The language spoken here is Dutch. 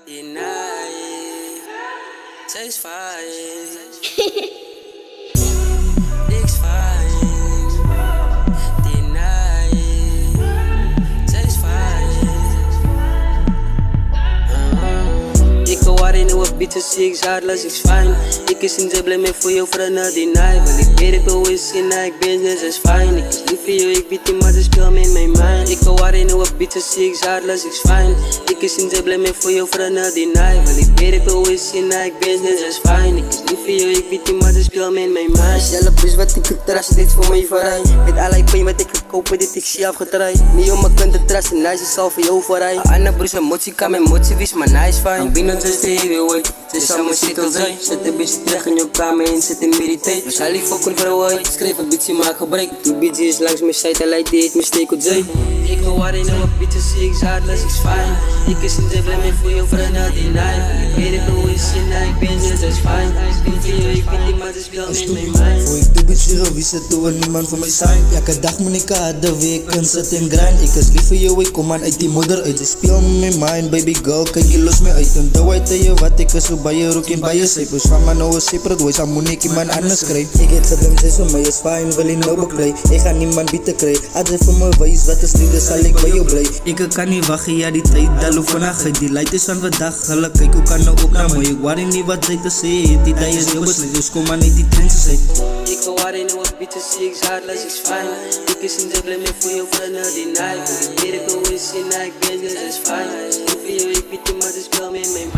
Deny it. Taste fire. Niks fire. Deny it. Taste fire. Ik wil waar in nieuwe beats, zie ik zaadloos, ik is fijn. Ik is in de blame voor jou voor een deny. Want ik weet het al is in ik ben net als fijn. Ik is lief voor jou, ik weet die maar dus speel me in mijn mind. Ik wil waar in nieuwe beats, zie ik zaadloos, ik is fijn. Ik is in de blame voor jou voor een deny. Want ik weet het al is in ik ben net als fijn. Ik is lief voor jou, ik weet die maar dus speel me in mijn mind. Zelf is wat ik vertras, dit voor mij voorrij. Met allerlei pijn wat ik gekopen, dit ik zie afgedraaid. Niet om mijn kunt trasten, nice is al voor jou voorrij. Anna broers en motie kan mijn motie wist, maar nice fijn. Binnen te steven, wait. Ze samen zit al zij. Zet een beetje terug in je kamer en zet in meditate. We zijn lief voor vrouwen, ik schreef een beetje maar gebruik. Die bitch is langs mijn zijde en leidt die het me steek op zij. Ik wil waar in een beetje zie ik zaadloos, ik is fijn. Ik is in de blame voor jou voor een deny. Ik weet het hoe is in ik ben net als fijn. Ik ben voor jou, ik weet die maar dus speel me in mijn mind. Voor ik de bitch weer wie zit toe en niemand voor mij zijn. Elke dag moet ik de week en zit en grind. Ik is lief voor jou, ik kom aan uit die moeder uit. Ik speel me in mijn mind, baby girl, kijk je los me uit. En doe uit je wat ik is, zo bij je rook en bij je cijfers. Van mijn oude separate ways, aan moet ik iemand anders krijgen. Ik heb gedem, zij voor mij is fijn, wil je nou bekrijgen. Ik ga niemand bieten krijgen. Als hij voor me wijs, wat is liefde, zal ik bij jou blij. Ik kan niet wachten, ja die tijd, dat loopt vannacht. Die light is aan de dag, geluk, kijk hoe kan nou ook naar mij. Ik waar niet wat zij te zeggen, die dag is heel besluit. Dus kom maar niet die trends zijn. Ik wil waar in een beetje zie ik zaadloos, ik is fijn. Ik is in de blame voor jou voor een deny. Ik weet het hoe is in ik ben net als fijn. Ik voor jou, ik weet die maar dus speel me in mijn